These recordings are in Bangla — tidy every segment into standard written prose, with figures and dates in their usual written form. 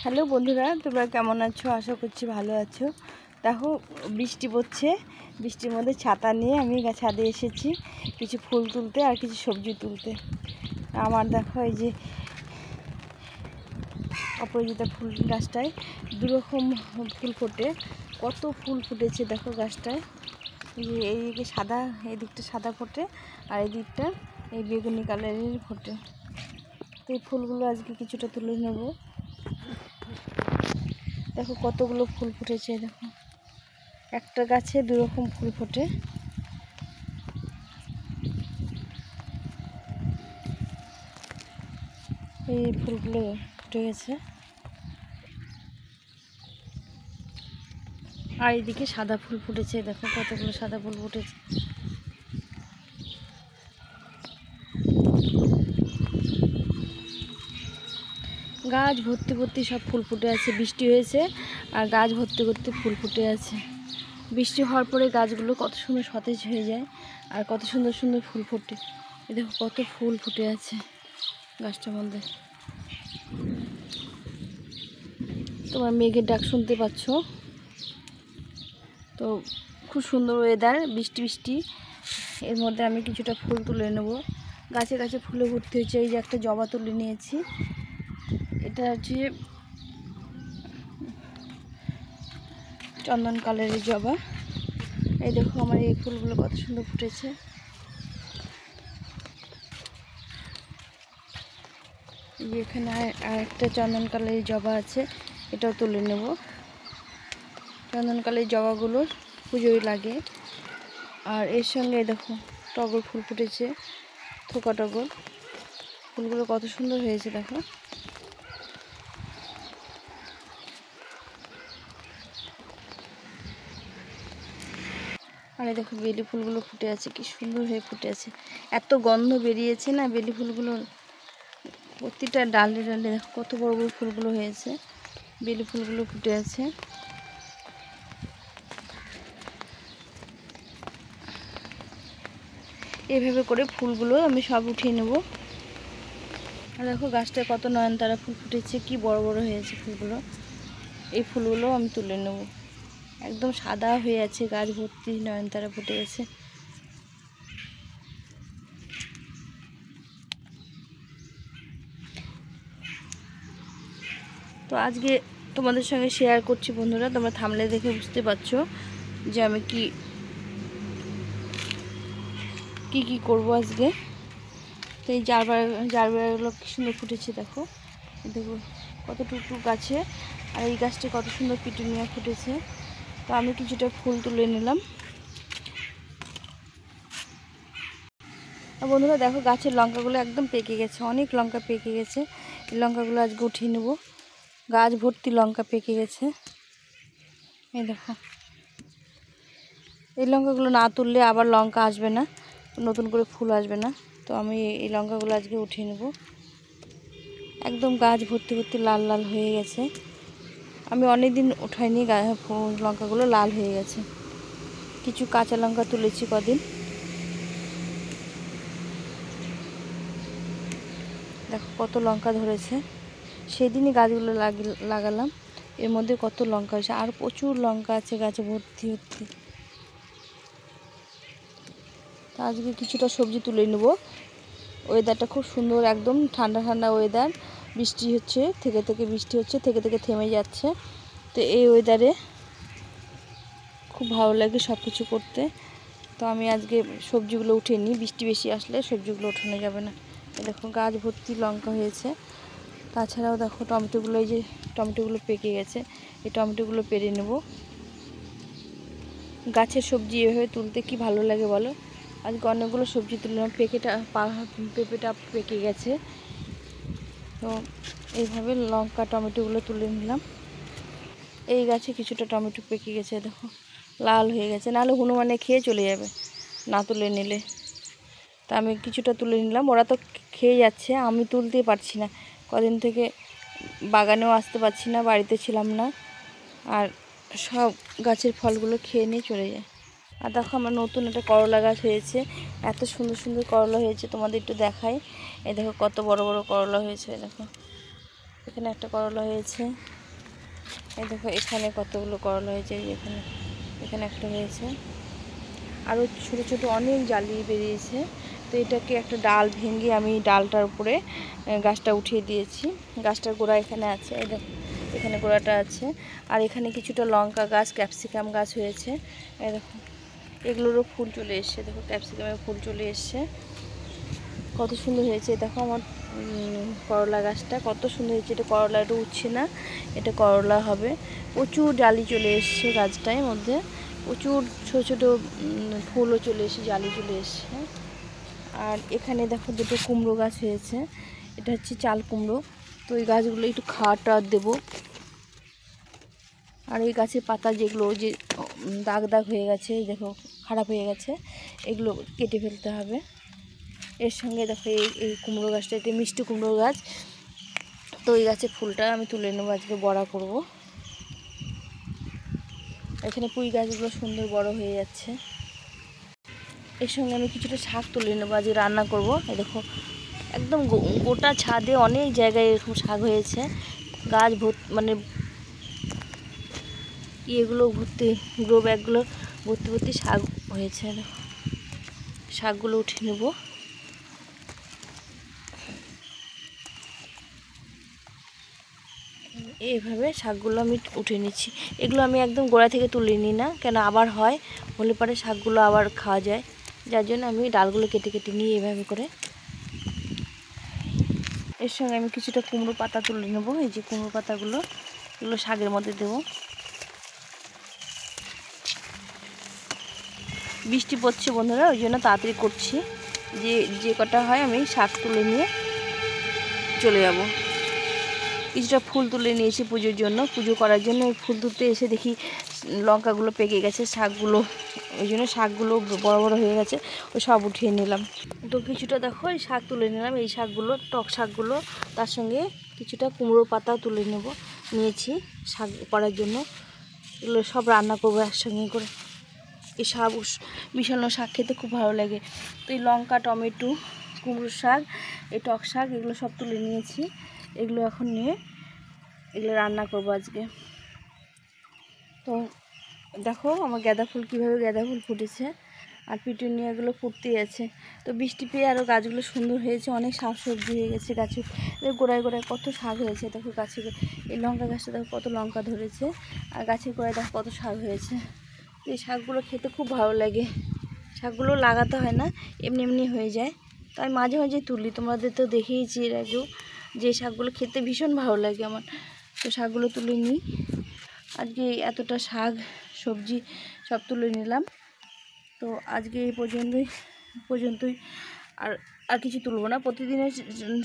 হ্যালো বন্ধুরা, তোমরা কেমন আছো? আশা করছি ভালো আছো। দেখো বৃষ্টি পড়ছে, বৃষ্টির মধ্যে ছাতা নিয়ে আমি ছাদে এসেছি কিছু ফুল তুলতে আর কিছু সবজি তুলতে। আমার দেখো এই যে অপরাজিতা ফুল গাছটায় দুরকম ফুল ফোটে, কত ফুল ফুটেছে দেখো গাছটায়। এই যে এইদিকে সাদা, এই দিকটা সাদা ফোটে আর এই দিকটা এই বেগুনি কালারের ফোটে। তো এই ফুলগুলো আজকে কিছুটা তুলে নেব। দেখো কতগুলো ফুল ফুটেছে, দেখো একটা গাছে দুরকম ফুল ফোটে। এই ফুলগুলো ফুটে গেছে আর এইদিকে সাদা ফুল ফুটেছে, দেখো কতগুলো সাদা ফুল ফুটেছে। গাছ ভর্তি ভর্তি সব ফুল ফুটে আছে, বৃষ্টি হয়েছে আর গাছ ভর্তি ভর্তি ফুল ফুটে আছে। বৃষ্টি হওয়ার পরে গাছগুলো কত সুন্দর সতেজ হয়ে যায় আর কত সুন্দর সুন্দর ফুল ফোটে। এই দেখো কত ফুল ফুটে আছে গাছটার মধ্যে। তোমার মেঘের ডাক শুনতে পাচ্ছ তো। খুব সুন্দর ওয়েদার, বৃষ্টি বৃষ্টি। এর মধ্যে আমি কিছুটা ফুল তুলে নেব। গাছে গাছে ফুলে ভর্তি হয়েছে। এই যে একটা জবা তুলে নিয়েছি, এটা হচ্ছে চন্দন কালারের জবা। এই দেখো আমার এই ফুলগুলো কত সুন্দর ফুটেছে। এখানে আর একটা চন্দন কালারের জবা আছে, এটাও তুলে নেব। চন্দন কালারের জবাগুলো পুজোয় লাগে। আর এর সঙ্গে দেখো টগর ফুল ফুটেছে, থোকা টগর। ফুলগুলো কত সুন্দর হয়েছে দেখো। আর দেখো বেলি ফুলগুলো ফুটে আছে, কি সুন্দর হয়ে ফুটে আছে। এত গন্ধ বেরিয়েছে না বেলি ফুলগুলোর। প্রতিটা ডালে ডালে দেখো কত বড় বড় ফুলগুলো হয়েছে। বেলি ফুলগুলো ফুটে আছে। এভাবে করে ফুলগুলো আমি সব উঠিয়ে নেব। আর দেখো গাছটায় কত নয়নতারা ফুল ফুটেছে, কি বড় বড় হয়েছে ফুলগুলো। এই ফুলগুলো আমি তুলে নেব। একদম সাদা হয়ে আছে, গাছ ভর্তি নয়নতারা ফুটে গেছে। তো আজকে তোমাদের সঙ্গে শেয়ার করছি বন্ধুরা। তোমরা থাম্বনেল দেখে বুঝতে পারছো যে আমি কি করব আজকে। তো এই জারবারাগুলো কি সুন্দর ফুটেছে দেখো। দেখো কত টুকটুক গাছে। আর এই গাছটি কত সুন্দর পিটুনিয়া ফুটেছে। তো আমি কিছুটা ফুল তুলে নিলাম। আর বন্ধুরা দেখো গাছের লঙ্কাগুলো একদম পেকে গেছে, অনেক লঙ্কা পেকে গেছে। এই লঙ্কাগুলো আজকে উঠিয়ে নেব। গাছ ভর্তি লঙ্কা পেকে গেছে। এই দেখো এই লঙ্কাগুলো না তুললে আবার লঙ্কা আসবে না, নতুন করে ফুল আসবে না। তো আমি এই লঙ্কাগুলো আজকে উঠিয়ে নেব। একদম গাছ ভর্তি ভর্তি লাল লাল হয়ে গেছে। আমি অনেক দিন উঠাইনি, লঙ্কাগুলো লাল হয়ে গেছে। কিছু কাঁচা লঙ্কা তুলেছি কদিন। দেখো কত লঙ্কা ধরেছে। সেদিনই গাছগুলো লাগালাম, এর মধ্যে কত লঙ্কা হয়েছে। আর প্রচুর লঙ্কা আছে গাছে ভর্তি ভর্তি। তো আজকে কিছুটা সবজি তুলে নেব। ওয়েদারটা খুব সুন্দর, একদম ঠান্ডা ঠান্ডা ওয়েদার। বৃষ্টি হচ্ছে, থেকে থেকে বৃষ্টি হচ্ছে, থেকে থেকে থেমে যাচ্ছে। তো এই ওয়েদারে খুব ভালো লাগে সব কিছু করতে। তো আমি আজকে সবজিগুলো উঠিয়ে নিই, বৃষ্টি বেশি আসলে সবজিগুলো ওঠানো যাবে না। দেখো গাছ ভর্তি লঙ্কা হয়েছে। তাছাড়াও দেখো টমেটোগুলো, এই যে টমেটোগুলো পেকে গেছে, এই টমেটোগুলো পেরে নেব। গাছের সবজি এভাবে তুলতে কি ভালো লাগে বলো। আজকে অনেকগুলো সবজি তুললাম। পেঁপেটা পেকে গেছে। তো এইভাবে লঙ্কা টমেটোগুলো তুলে নিলাম। এই গাছে কিছুটা টমেটো পেকে গেছে, দেখো লাল হয়ে গেছে, নাহলে হনুমানে খেয়ে চলে যাবে না তুলে নিলে। তা আমি কিছুটা তুলে নিলাম। ওরা তো খেয়ে যাচ্ছে, আমি তুলতেই পারছি না। কদিন থেকে বাগানেও আসতে পারছি না, বাড়িতে ছিলাম না। আর সব গাছের ফলগুলো খেয়ে নিয়ে চলে যায়। আর দেখো আমার নতুন একটা করলা গাছ হয়েছে, এত সুন্দর সুন্দর করলা হয়েছে, তোমাদের একটু দেখাই। এই দেখো কত বড় বড় করলা হয়েছে, দেখো এখানে একটা করলা হয়েছে, এই দেখো এখানে কতগুলো করলা হয়েছে, এখানে এখানে একটা হয়েছে, আরও ছোট ছোট অনেক জালি বেরিয়েছে। তো এটাকে একটা ডাল ভেঙে আমি ডালটার উপরে গাছটা উঠিয়ে দিয়েছি। গাছটার গোড়া এখানে আছে, এই দেখো এখানে গোড়াটা আছে। আর এখানে কিছুটা লঙ্কা গাছ, ক্যাপসিকাম গাছ হয়েছে, এই দেখো এগুলোরও ফুল চলে এসছে। দেখো ক্যাপসিকামের ফুল চলে এসছে, কত সুন্দর হয়েছে। দেখো আমার করলা গাছটা কত সুন্দর হয়েছে। এটা করলা, এটা উঠছে না, এটা করলা হবে। প্রচুর জালি চলে এসছে গাছটার মধ্যে, প্রচুর ছোট ছোট ফুলও চলে এসে, জালি চলে এসছে। আর এখানে দেখো দুটো কুমড়ো গাছ হয়েছে, এটা হচ্ছে চাল কুমড়ো। তো এই গাছগুলো একটু খাওয়াটা দেবো। আর এই গাছের পাতা যেগুলো যে দাগ দাগ হয়ে গেছে, দেখো খারাপ হয়ে গেছে, এগুলো কেটে ফেলতে হবে। এর সঙ্গে দেখো এই কুমড়ো গাছটা, এটা মিষ্টি কুমড়ো গাছ। তো এই গাছের ফুলটা আমি তুলে নেবো, আজকে বড়া করব। এখানে পুঁই গাছগুলো সুন্দর বড় হয়ে যাচ্ছে। এর সঙ্গে আমি কিছুটা শাক তুলে নেবো, আজকে রান্না করব। এই দেখো একদম গোটা ছাদে অনেক জায়গায় এরকম শাক হয়েছে, গাছ মানে ইয়েগুলো ভর্তি, গ্রো ব্যাগগুলো ভর্তি ভর্তি শাক হয়েছে। দেখো শাকগুলো উঠে নেব। এইভাবে শাকগুলো আমি উঠে নিচ্ছি। এগুলো আমি একদম গোড়া থেকে তুলে নিই না, কেন আবার হয়, হলে পরে শাকগুলো আবার খাওয়া যায়, যার জন্য আমি ডালগুলো কেটে কেটে নিই এইভাবে করে। এর সঙ্গে আমি কিছুটা কুমড়ো পাতা তুলে নেব। এই যে কুমড়ো পাতাগুলো, এগুলো শাকের মধ্যে দেবো। বৃষ্টি পড়ছে বন্ধুরা, ওই জন্য তাড়াতাড়ি করছি, যে কটা হয় আমি শাক তুলে নিয়ে চলে যাব। কিছুটা ফুল তুলে নিয়েছি পুজোর জন্য, পুজো করার জন্য। ফুল তুলতে এসে দেখি লঙ্কাগুলো পেকে গেছে, শাকগুলো, ওই জন্য শাকগুলো বড় বড় হয়ে গেছে, ও সব উঠিয়ে নিলাম। তো কিছুটা দেখো এই শাক তুলে নিলাম, এই শাকগুলো টক শাকগুলো, তার সঙ্গে কিছুটা কুমড়ো পাতা তুলে নিয়েছি শাক করার জন্য। এগুলো সব রান্না করবো একসঙ্গে করে। এই শাক মিশানো শাক খেতে খুব ভালো লাগে। তো এই লঙ্কা, টমেটো, কুমড়ো শাক, এই টক শাক, এগুলো সব তুলে নিয়েছি। এগুলো এখন নিয়ে এগুলো রান্না করবো আজকে। তো দেখো আমার গাঁদা ফুল, কীভাবে গাঁদা ফুল ফুটেছে, আর পিটুনিয়াগুলো ফুটতেই আছে। তো বৃষ্টি পেয়ে আরও গাছগুলো সুন্দর হয়েছে, অনেক শাক সবজি হয়ে গেছে গাছে, গোড়ায় গোড়ায় কত শাক হয়েছে। দেখো গাছে, এই লঙ্কা গাছটা দেখো কত লঙ্কা ধরেছে, আর গাছের গোড়ায় দেখো কত শাক হয়েছে। এই শাকগুলো খেতে খুব ভালো লাগে, শাকগুলো লাগাতে হয় না, এমনি এমনি হয়ে যায়। তো আমি মাঝে মাঝে তুলি, তোমাদের তো দেখিয়েছি এর আগেও, যে শাকগুলো খেতে ভীষণ ভালো লাগে আমার। তো শাকগুলো তুলে নিই, আজকে এতটা শাক সবজি সব তুলে নিলাম। তো আজকে এই পর্যন্তই, আর কিছু তুলবো না। প্রতিদিনের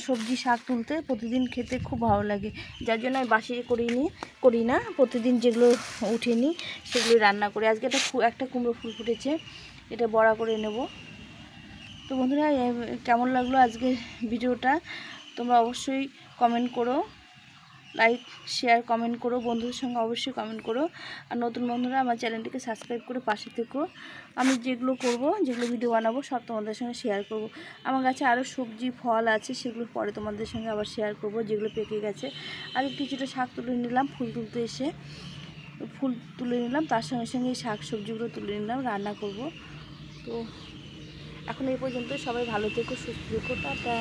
সবজি শাক তুলতে, প্রতিদিন খেতে খুব ভালো লাগে, যার জন্য আমি বাসি করি না, প্রতিদিন যেগুলো উঠে নিই সেগুলো রান্না করি। আজকে একটা কুমড়ো ফুল ফুটেছে, এটা বড়া করে নেব। তো বন্ধুরা কেমন লাগলো আজকের ভিডিওটা, তোমরা অবশ্যই কমেন্ট করো, লাইক শেয়ার কমেন্ট করো, বন্ধুদের সঙ্গে অবশ্যই কমেন্ট করো। আর নতুন বন্ধুরা আমার চ্যানেলটিকে সাবস্ক্রাইব করে পাশে থেকো। আমি যেগুলো করব, যেগুলো ভিডিও বানাবো, সব তোমাদের সঙ্গে শেয়ার করব। আমার কাছে আরও সবজি ফল আছে, সেগুলো পরে তোমাদের সঙ্গে আবার শেয়ার করব, যেগুলো পেকে গেছে। আর কিছুটা শাক তুলে নিলাম, ফুল তুলতে এসে ফুল তুলে নিলাম, তার সঙ্গে সঙ্গে এই শাক সবজিগুলো তুলে নিলাম, রান্না করব। তো এখন এই পর্যন্ত, সবাই ভালো থেকো, সুস্থ থেকো, টাটা।